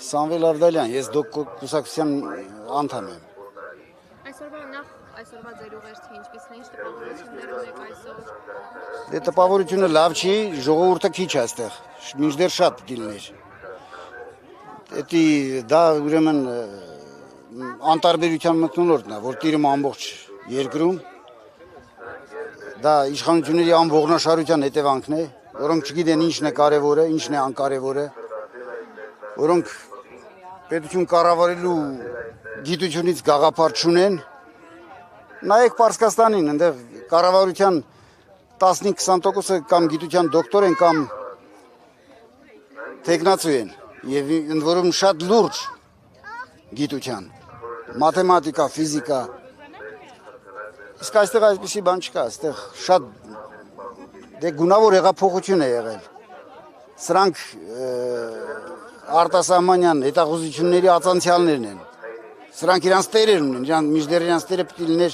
Սամվել Ավդալյան, ես կուսակցության անդամ եմ։ Այսօրվա ձեր ուղերձը ինչպիսն է, ինչ տպավորություններ ունեք այսօր։ Դե տպավորությունը լավ չի, ժողովուրդը քիչ է այստեղ, մինչդեռ շատ դիլներ։ Դա ուրեմն անտարբերության մթնոլորտն է, որ տիրում ամբողջ երկրում։ Դա իշխանությունների անողնաշարության հետևանքն է, որոնք չգիտեն ինչն է կարևորը, ինչն է անկարևորը, որոնք պետություն կառավարելու գիտությունից գաղափար չունեն։ Նայեք Պարսկաստանին, այնտեղ կառավարության 15-20%-ը կամ գիտության դոկտոր են, կամ տեխնացու են, եւ ընդ որում շատ լուրջ գիտության, մաթեմատիկա, ֆիզիկա։ Իսկ այստեղ այսպիսի բան չկա, այստեղ շատ գունավոր հեղափոխություն է եղել։ Սրանք արտասահմանյան հետախուզությունների ածանցյալներն են։ Սրանք իրանց տերեր ունեն, մինչդեռ իրանց տերը պետք է լիներ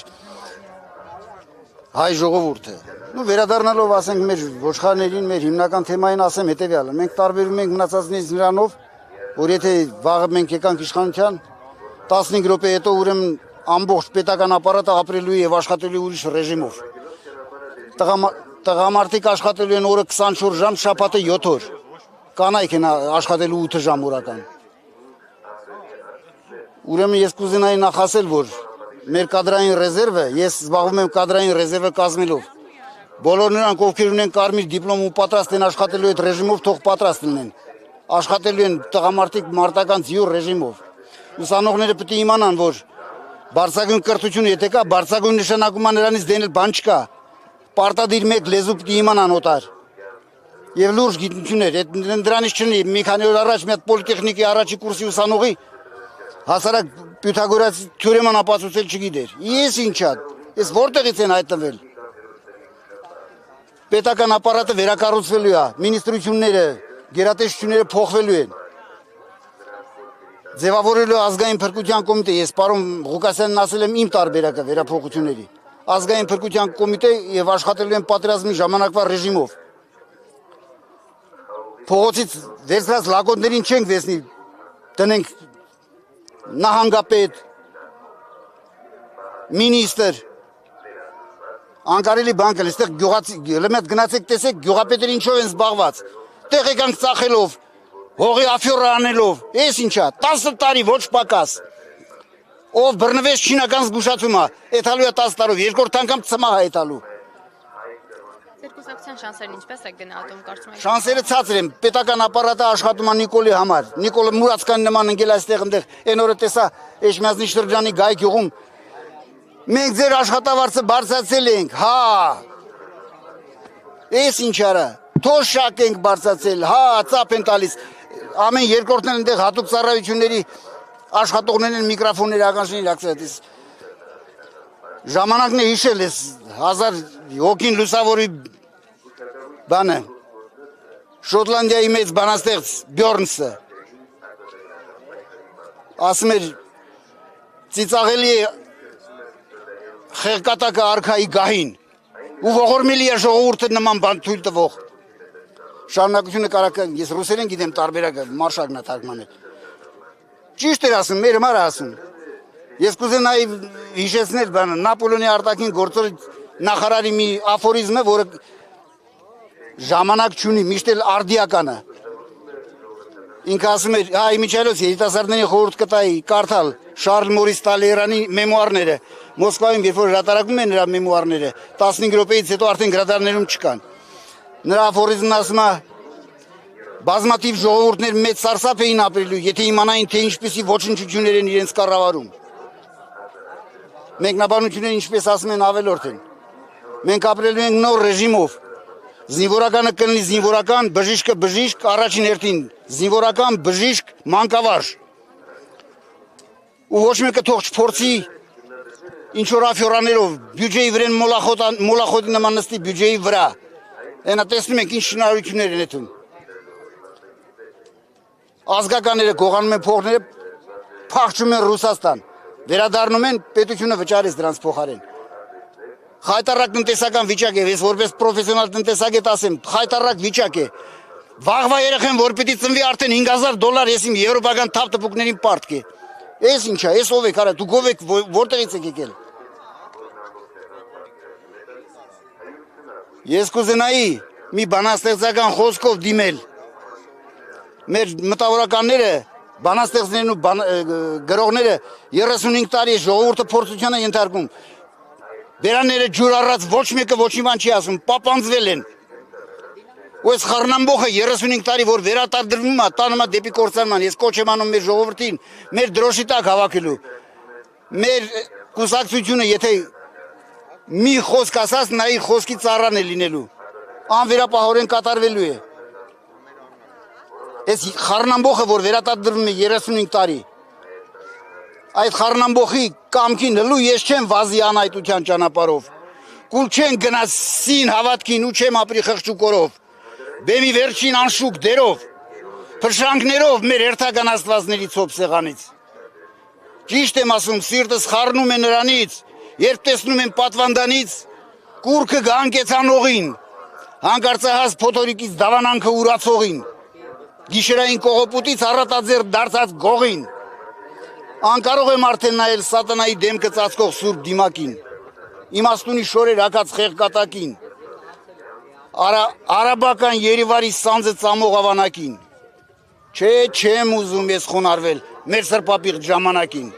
հայ ժողովուրդը։ Վերադառնալով ասենք մեր ոչխարներին, մեր հիմնական թեմային ասեմ հետևյալը. մենք տարբերում ենք մնացածներից նրանով, որ եթե վաղը մենք եկանք իշխանության, 15 րոպե հետո ուրեմն ամբողջ պետական ապարատը ապրելու եւ աշխատելու ուրիշ ռեժիմով։ Տղամարդիկ աշխատելու են օրը 24 ժամ, շաբաթը 7 օր։ Կանայք են աշխատելու 8 ժամ օրական։ Ուրեմն ես կուզենայի նախ ասել, որ մեր կադրային ռեզերվը, ես զբաղվում եմ կադրային ռեզերվը կազմելով։ Բոլոր նրանք, ովքեր ունեն կարմիր դիպլոմ ու պատրաստ են աշխատելու այդ ռեժիմով, թող պատրաստ լինեն։ Աշխատելու են տղամարդիկ մարտական ձիուր ռեժիմով։ Ուսանողները պետք է իմանան, որ բարձրագույն կրթություն եթե կա, բարձրագույն նշանակում է նրանից դենել բան չկա։ Պարտադիր մեկ լեզու պետք է իմանան օտար։ Եվ լուրջ գիտություններ, դրանից չնի, մի քանի օր առաջ մի հատ պոլիտեխնիկի առաջի կուրսի ուսանողի հասարակ Պյութագորաց թյուրեման ապացուցել չգիտեր։ Ես ինչա, ես որտեղից են հայտնվել։ Պետական ապարատը վերակառուցվելու է, մինիստրությունները, գերատեսչությունները փոխվելու են։ Ձևավորելու ազգային փրկության կոմիտե, ես պարոն Ղուկասյանին ասել եմ իմ տարբերակը վերափոխությունների։ Ազգային փրկության կոմիտե եւ աշխատելու են պատերազմի ժամանակվա ռեժիմով։ Փողոցից վերցրած լակոտներին չենք վեսնի, տնենք նահանգապետ, մինիստր, անկարելի բան կա, այստեղ գնացեք տեսեք գյուղապետերը ինչով են զբաղված, տեղ եկանք ծախելով, հողի աֆյորը անելով, ես ինչա, 10 տարի ոչ պակաս, ով բռնվեց չինական զգուշացումը, էթալու է 10 տարով, երկրորդ անգամ ծմահ է էթալու։ Ձեր կուսակցության շանսերն ինչպես եք գնահատում, կարծում եք։ Շանսերը ցածր են, պետական ապարատը աշխատում է Նիկոլի համար։ Նիկոլը Մուրացկանի նման ընկել այստեղ այնտեղ, այն օրը տեսա Էջմիածնի շրջանի Գայք յուղում։ Մենք ձեր աշխատավարձը բարձրացել ենք, հա։ Էս ինչ արա, թոշակ ենք բարձրացել, հա, ծափ են տալիս։ Ամեն երկրորդն են այնտեղ հատուկ ծառայությունների աշխատողներն են միկրոֆոնների ականջներին ակցիատիս։ Ժամանակն է հիշել ես 1000 հոգին լուսավորի բանը, Շոտլանդիայի մեծ բանաստեղծ Բյորնսը, ասում էր ծիծաղելի է խեղկատակը արքայի գահին, ու ողորմելի է ժողովուրդը նման բան թույլ տվող։ Շարունակությունը կարակը, ես ռուսերեն գիտեմ տարբերակը, մարշակն է թարգմանել։ Ճիշտ էր ասում, մեր համար ասում։ Ես կուզենայի հիշեցնել բանը, Նապոլեոնի արտաքին գործերի նախարարի մի աֆորիզմը, որը ժամանակ չունի, միշտ էլ արդիական է։ Ինքը ասում էր, Միչայելոց երիտասարդների խորհուրդ կտայի կարդալ Շարլ Մորիս Տալեյրանի մեմուարները, Մոսկվայում, երբ որ հրատարակում են նրա մեմուարները, 15 րոպեից հետո արդեն գրադարներում չկան։ Նրա աֆորիզմն ասում է, բազմաթիվ ժողովուրդներ մեծ սարսափ էին ապրելու, եթե իմանային, թե ինչպիսի ոչնչություններ են իրենց կառավարում։ Մեկնաբանությունները ինչպես ասում են ավելորդ են։ Մենք ապրելու ենք նոր ռեժիմով։ Զինվորականը կլինի զինվորական, բժիշկը բժիշկ, առաջին հերթին զինվորական, բժիշկ, մանկավարժ։ Ու ոչ մեկը թող չփորձի ինչ որ աֆյորաներով բյուջեի վրան մոլախոտի նման նստի բյուջեի վրա։ Այնա տեսնում ենք ինչ շնորհություններ են այդում։ Ազգականները գողանում են փողները, փախչում են Ռուսաստան։ Վերադառնում են, պետությունը վճարեց դրանց փոխարեն։ Խայտարակ տնտեսական վիճակ է, ես որպես պրոֆեսիոնալ տնտեսագետ ասեմ, խայտարակ վիճակ է։ Վաղվա երեխեն որ պիտի ծնվի արդեն $5000 ես իմ եվրոպական թափ տպուկներին պարտք է։ Էս ինչա, էս ով եք արա, դուք ով եք, որտեղից եք եկել։ Ես կուզենայի մի բանաստեղծական խոսքով դիմել։ Մեր մտավորականները, բանաստեղծներն ու գրողները 35 տարի է ժողովուրդը փորձության է ենթարկում։ Բերանները ջուր առած ոչ մեկը ոչ մի բան չի ասում, պապանձվել են։ Ու այս խառնամբոխը 35 տարի որ վերարտադրվում է, տանում է դեպի կործանման, ես կոչ եմ անում մեր ժողովրդին, մեր դրոշի տակ հավաքելու։ Մեր կուսակցությունը եթե մի խոսք ասած, նա իր խոսքի ծառան է լինելու, անվերապահորեն կատարվելու է։ Այս խառնամբոխը որ վերարտադրվում է 35 տարի, այդ խառնամբոխի կամքին հլու ես չեմ վազի անայտության ճանապարհով, կուլ չեն գնաց սին հավատքին ու չեմ ապրի խղճուկորով, բեմի վերջին անշուկ դերով, փրշանքներով մեր հերթական աստվածների ցոփ սեղանից։ Ճիշտ եմ ասում, սիրտս խառնում է նրանից, երբ տեսնում եմ պատվանդանից, կուրքը գանկեցանողին, հանկարծահաս փոթորիկից դավանանքը ուրացողին, գիշերային կողոպուտից առատաձեռ դարձած գողին, անկարող եմ արդեն նայել սատանայի դեմքը ծածկող սուրբ դիմակին, իմաստունի շորեր հագած խեղկատակին, արաբական Երևանի սանձը ծամող ավանակին, չէ չեմ ուզում ես խոնարհվել մեր սրպապիղ ժամանակին։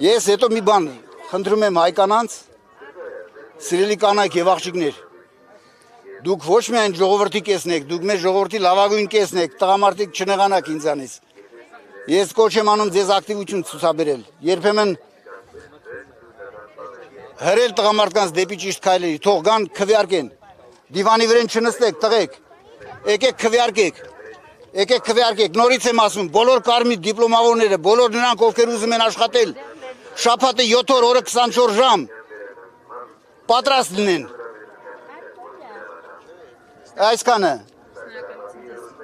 Ես հետո մի բան խնդրում եմ հայկանանց, սիրելի կանայք եւ աղջիկներ, դուք ոչ միայն ժողովրդի կեսն եք, դուք մեր ժողովրդի լավագույն կեսն եք, տղամարդիկ չնեղանաք ինձանից։ Ես կոչ եմ անում ձեզ ակտիվություն ցուցաբերել, երբեմն հրել տղամարդկանց դեպի ճիշտ քայլերի, թող գան քվեարկեն, դիվանի վրան չնստեք, տղեկ, եկեք քվեարկեք, նորից եմ ասում, բոլոր կարմիր դիպլոմավորները, բոլոր նրանք, ովքեր ուզում են աշխատել, շաբաթը 7 օր, օրը 24 ժամ, պատրաստ լինեն։ Այսքանը